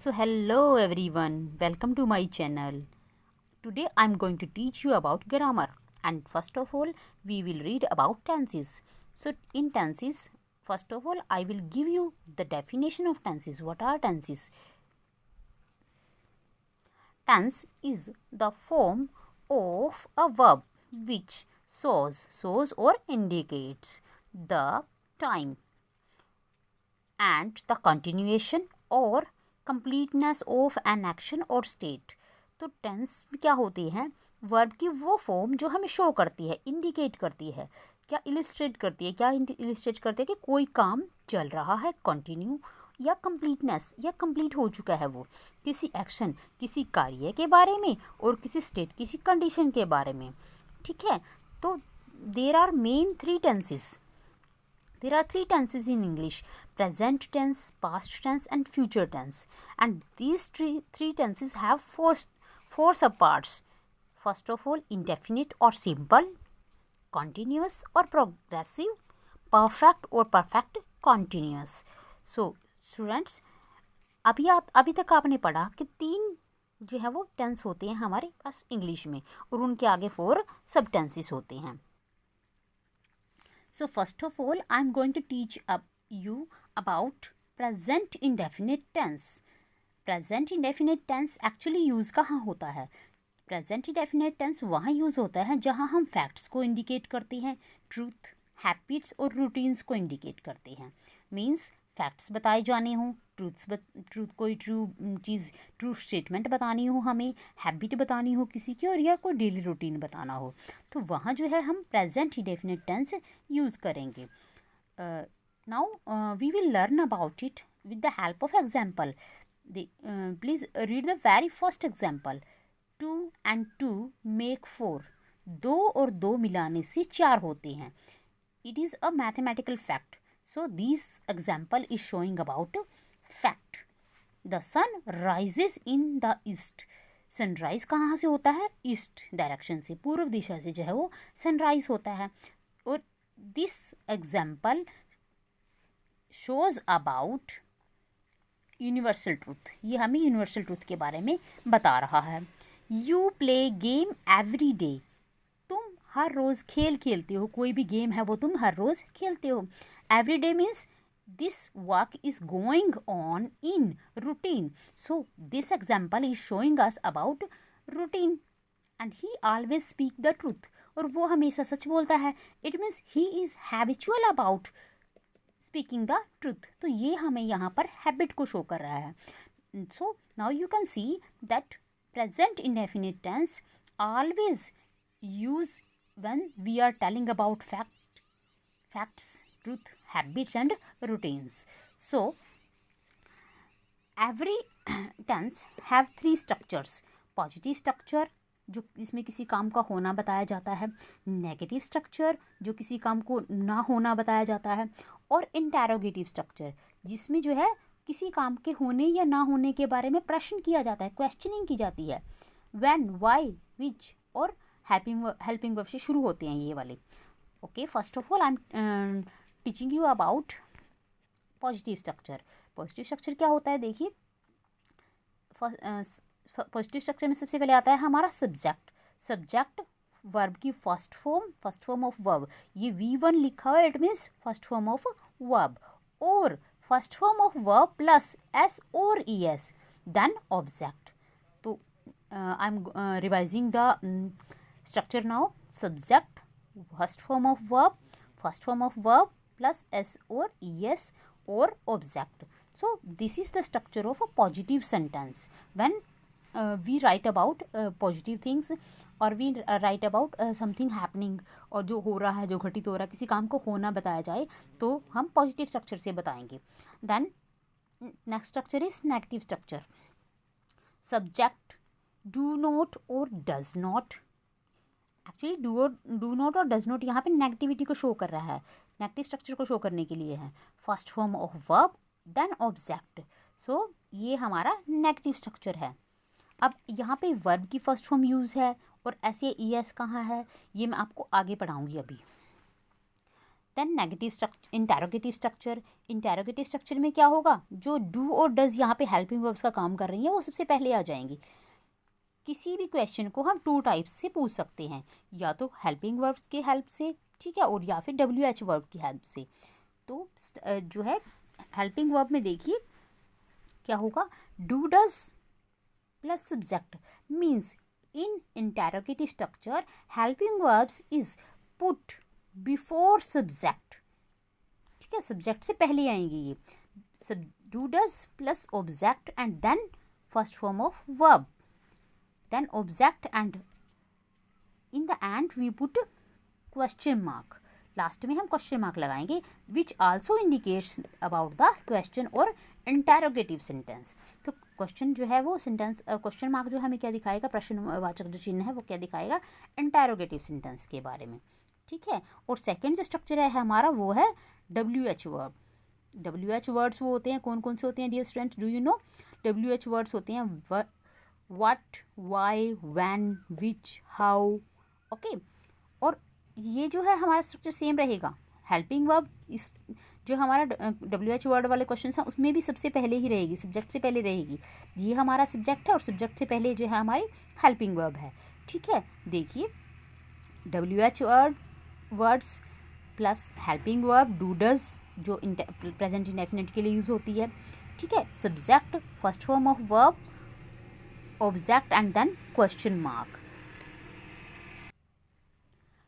So hello everyone, welcome to my channel. Today I am going to teach you about grammar, and first of all we will read about tenses. So in tenses, first of all I will give you the definition of tenses. What are tenses? Tense is the form of a verb which shows or indicates the time and the continuation और completeness of an action or state. तो tense क्या होती है? Verb की वो form जो हमें show करती है, इंडिकेट करती है, क्या इलिस्ट्रेट करती है, क्या इलिस्ट्रेट करती है कि कोई काम चल रहा है, कंटिन्यू या कंप्लीटनेस या कंप्लीट हो चुका है, वो किसी एक्शन, किसी कार्य के बारे में और किसी स्टेट, किसी कंडीशन के बारे में. ठीक है. तो there are main three tenses. There are three tenses in English: present tense, past tense and future tense. And these three tenses have four subparts. First of all, indefinite or simple, continuous or progressive, perfect or perfect continuous. So students, अभी तक आपने पढ़ा कि तीन जो है वो tense होते हैं हमारे पास इंग्लिश में, और उनके आगे 4 सब टेंसेस होते हैं. So first of all, I am going to teach you about present indefinite tense. Present indefinite tense actually use कहाँ होता है? Present indefinite tense वहाँ यूज़ होता है जहाँ हम फैक्ट्स को इंडिकेट करते हैं, ट्रूथ, हैबिट्स और रूटीन्स को इंडिकेट करते हैं. मीन्स फैक्ट्स बताए जाने हों, ट्रूथ कोई ट्रू स्टेटमेंट बतानी हो, हमें हैबिट बतानी हो किसी की, और या कोई डेली रूटीन बताना हो, तो वहाँ जो है हम प्रेजेंट इंडेफिनिट टेंस यूज़ करेंगे. Now we will learn about it with the help of example. Please read the very first example. 2 and 2 make 4. 2 और 2 मिलाने से 4 होते हैं. It is a mathematical fact. So this example is showing about fact. The sun rises in the east. Sunrise कहाँ से होता है? East direction से, पूर्व दिशा से जो है वो सनराइज होता है. और this example shows about universal truth. ये हमें यूनिवर्सल ट्रूथ के बारे में बता रहा है. You play game every day. तुम हर रोज़ खेल खेलते हो, कोई भी गेम है वो तुम हर रोज़ खेलते हो. Every day means this work is going on in routine. So this example is showing us about routine. And he always speak the truth. और वो हमेशा सच बोलता है. It means he is habitual about speaking the truth. तो ये हमें यहाँ पर habit को show कर रहा है. So now you can see that present indefinite tense always use when we are telling about facts, truth, habits and routines. So every tense have 3 structures. Positive structure जो इसमें किसी काम का होना बताया जाता है, नेगेटिव स्ट्रक्चर जो किसी काम को ना होना बताया जाता है, और इंटेरोगेटिव स्ट्रक्चर जिसमें जो है किसी काम के होने या ना होने के बारे में प्रश्न किया जाता है, क्वेश्चनिंग की जाती है. व्हेन, व्हाई, विच और हेल्पिंग वर्ब से शुरू होते हैं ये वाले. Okay, first of all I am teaching you about positive structure. Positive structure क्या होता है? देखिए, पॉजिटिव स्ट्रक्चर में सबसे पहले आता है हमारा सब्जेक्ट वर्ब की फर्स्ट फॉर्म ऑफ वर्ब. ये V1 लिखा हुआ है, it means first form of verb, और first form of verb plus S और ES, देन ऑब्जेक्ट. तो I am revising the structure now. Subject, first form of verb plus S or ES or object. So this is the structure of a positive sentence. When we write about positive things, or we write about something happening, और जो हो रहा है, जो घटित हो रहा है, किसी काम को होना बताया जाए, तो हम पॉजिटिव स्ट्रक्चर से बताएंगे. Then next structure is negative structure. Subject, do not और does not. Actually do not और डज नॉट यहाँ पे नेगेटिविटी को शो कर रहा है, नेगेटिव स्ट्रक्चर को शो करने के लिए है. First form of verb then object. So ये हमारा नेगेटिव स्ट्रक्चर है. अब यहाँ पे वर्ब की फर्स्ट फॉर्म यूज़ है, और ऐसे ES कहाँ है ये मैं आपको आगे पढ़ाऊँगी अभी. Then negative interrogative structure. Interrogative structure में क्या होगा, जो डू और डज यहाँ पे हेल्पिंग वर्ब्स का काम कर रही हैं वो सबसे पहले आ जाएंगी। किसी भी क्वेश्चन को हम टू टाइप्स से पूछ सकते हैं, या तो हेल्पिंग वर्ब्स की हेल्प से, ठीक है, और या फिर WH वर्ब की हेल्प से। तो जो है हेल्पिंग वर्ब में देखिए क्या होगा, do does plus subject means in interrogative structure helping verbs is put before subject, ठीक है, सब्जेक्ट से पहले आएंगे ये। सब do does plus object and then first form of verb, then object and in the end we put question mark, last में हम question mark लगाएंगे, which also indicates about the question और इंटेरोगेटिव सेंटेंस। तो question जो है वो sentence, question mark जो हमें क्या दिखाएगा, प्रश्नवाचक जो चिन्ह है वो क्या दिखाएगा, इंटेरोगेटिव सेंटेंस के बारे में, ठीक है। और सेकंड जो स्ट्रक्चर है हमारा वो है WH वर्ब। WH वर्ड्स वो होते हैं, कौन कौन से होते हैं dear student, do you know? WH words होते हैं what, why, when, which, how, okay. और ये जो है हमारा स्ट्रक्चर सेम रहेगा। हेल्पिंग वर्ब इस जो हमारा WH वर्ड वाले क्वेश्चन हैं उसमें भी सबसे पहले ही रहेगी, सब्जेक्ट से पहले रहेगी। ये हमारा सब्जेक्ट है और सब्जेक्ट से पहले जो है हमारी हेल्पिंग वर्ब है, ठीक है। देखिए WH words plus helping verb do does जो प्रेजेंट इंडेफिनिट के लिए यूज़ होती है, ठीक है, subject first form of verb, object and then question mark.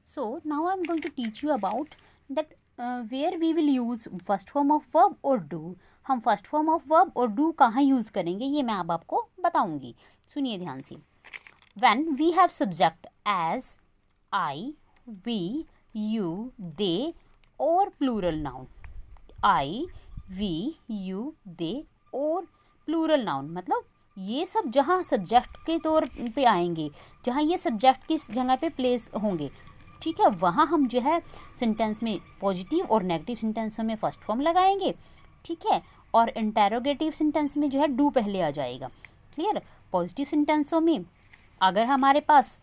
So now I am going to teach you about that where we will use first form of verb और do। हम first form of verb और do कहाँ use करेंगे ये मैं अब आपको बताऊंगी, सुनिए ध्यान से। When we have subject as I, we, you, they और plural noun, I, we, you, they और plural noun, मतलब ये सब जहाँ सब्जेक्ट के तौर पे आएंगे, जहाँ ये सब्जेक्ट की जगह पे प्लेस होंगे, ठीक है, वहाँ हम जो है सेंटेंस में पॉजिटिव और नेगेटिव सेंटेंसों में फर्स्ट फॉर्म लगाएंगे, ठीक है, और इंटेरोगेटिव सेंटेंस में जो है डू पहले आ जाएगा, क्लियर। पॉजिटिव सेंटेंसों में अगर हमारे पास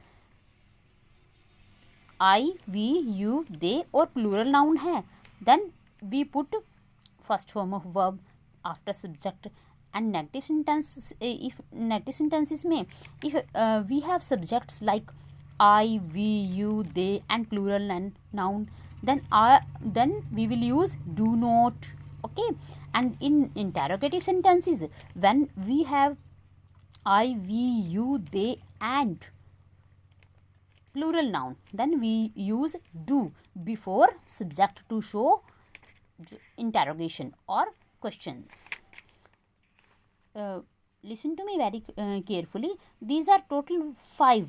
आई, वी, यू, दे और प्लूरल नाउन है, then we put first form of verb after subject. And negative sentence, if negative sentences में if we have subjects like I, we, you, they and plural noun, then we will use do not, okay. And in interrogative sentences, when we have I, we, you, they and plural noun, then we use do before subject to show interrogation or question. Listen to me very carefully. These are total 5.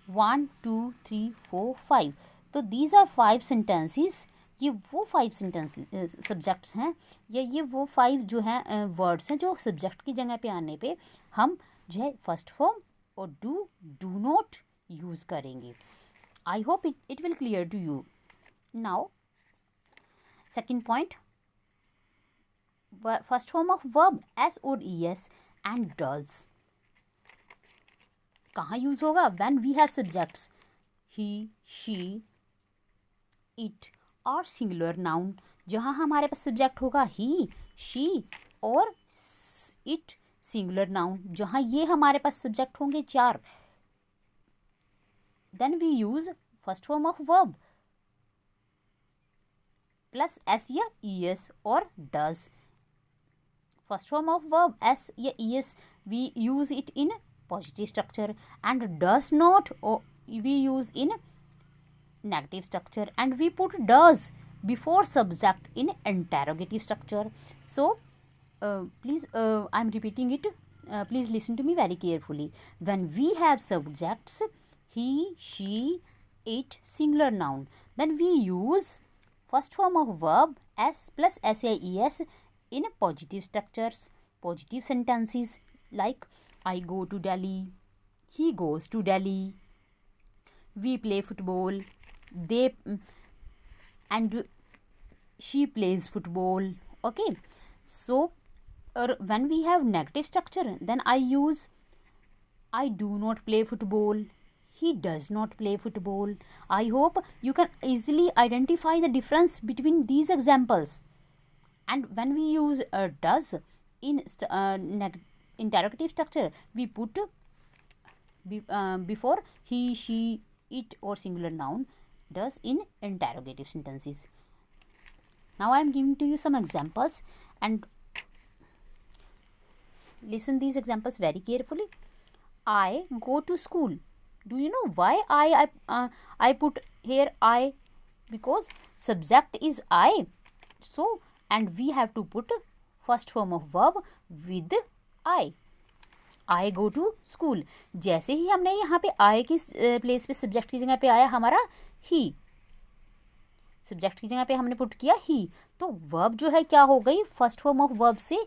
1, 2, 3, 4, 5। तो these are 5 sentences. ये वो 5 sentences subjects हैं, या ये वो 5 जो हैं words हैं जो सब्जेक्ट की जगह पे आने पे हम जो है फर्स्ट फॉर्म और डू नॉट यूज़ करेंगे। I hope it will clear to you now. Second point, first form of verb S और ES एंड डज कहाँ यूज होगा, when we have subjects he, she, it और singular noun, जहाँ हमारे पास subject होगा he, she और it, singular noun जहाँ ये हमारे पास सब्जेक्ट होंगे 4, then we use first form of verb plus S या ES और does. First form of verb S या ES we use it in positive structure and does not we use in negative structure, and we put does before subject in interrogative structure. So please I'm repeating it, please listen to me very carefully. When we have subjects he, she, it, singular noun, then we use first form of verb S plus SIES in positive structures, positive sentences like I go to Delhi, he goes to Delhi, we play football, they and she plays football, okay. So when we have negative structure, then I use I do not play football, he does not play football. I hope you can easily identify the difference between these examples. And when we use does in interrogative structure, we put before he, she, it or singular noun does in interrogative sentences. Now I am giving to you some examples and listen these examples very carefully. I go to school. Do you know why I put here I? Because subject is I. So and we have to put first form of verb with I. I go to school. जैसे ही हमने यहाँ पे I की place पे subject की जगह पे आया हमारा he, सब्जेक्ट की जगह पे हमने पुट किया he, तो वर्ब जो है क्या हो गई, फर्स्ट फॉर्म ऑफ वर्ब से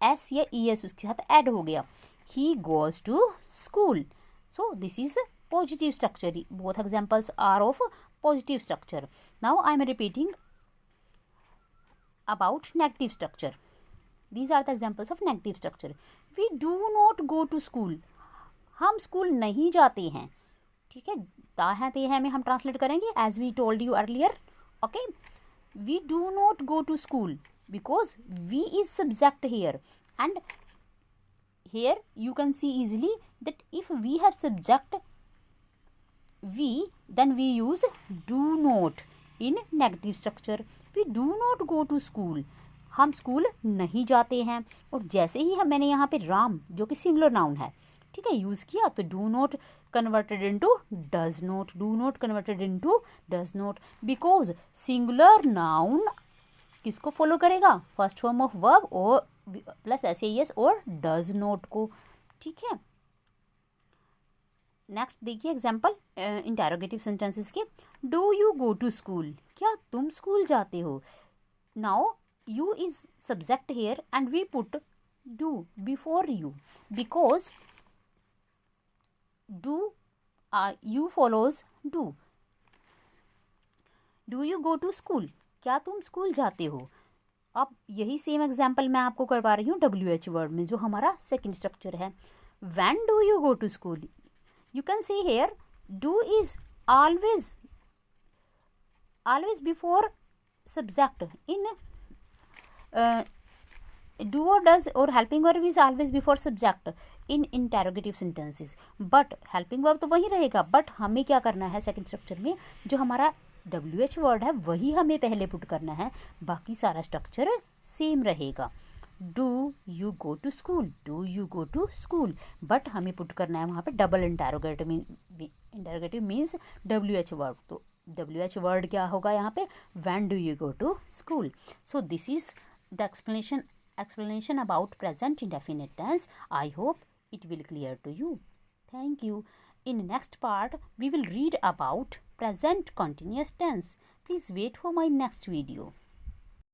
एस या ई एस उसके साथ ऐड हो गया. He goes to school. So this is positive structure. Both examples are of positive structure. Now I am repeating about negative structure. These are the examples of negative structure. We do not go to school. हम school नहीं जाते हैं. ठीक है, ता है ते है में हम ट्रांसलेट करेंगे as we told you earlier. Okay, we do not go to school because we is subject here, and here you can see easily that if we have subject we, then we use do not in negative structure. We do not go to school. हम school नहीं जाते हैं. और जैसे ही मैंने यहाँ पे राम जो कि सिंगुलर नाउन है, ठीक है, यूज़ किया तो do not converted into does not. Do not converted into does not because singular noun किसको फॉलो करेगा, फर्स्ट फॉर्म ऑफ वर्ब और प्लस एस ए एस और डज नॉट को. ठीक है, नेक्स्ट देखिए एग्जाम्पल इंटेरोगेटिव सेंटेंसेस के. Do you go to school. क्या तुम स्कूल जाते हो. Now you is subject here and we put do before you because do you follows do. Do you go to school. क्या तुम school जाते हो. अब यही सेम एग्जाम्पल मैं आपको करवा रही हूँ WH वर्ड में जो हमारा सेकेंड स्ट्रक्चर है. When do you go to school. You can see here do is always before subject. In do or does or helping verb is always before subject in interrogative sentences. But helping verb तो वही रहेगा, but हमें क्या करना है second structure में, जो हमारा WH वर्ड है वही हमें पहले पुट करना है, बाकी सारा स्ट्रक्चर सेम रहेगा. Do you go to school. Do you go to school, but हमें पुट करना है वहाँ पे double interrogative. Interrogative means WH word. तो WH वर्ड क्या होगा यहाँ पे, when do you go to school. So this is the explanation about present indefinite tense. I hope it will clear to you. Thank you. In next part we will read about present continuous tense. Please wait for my next video.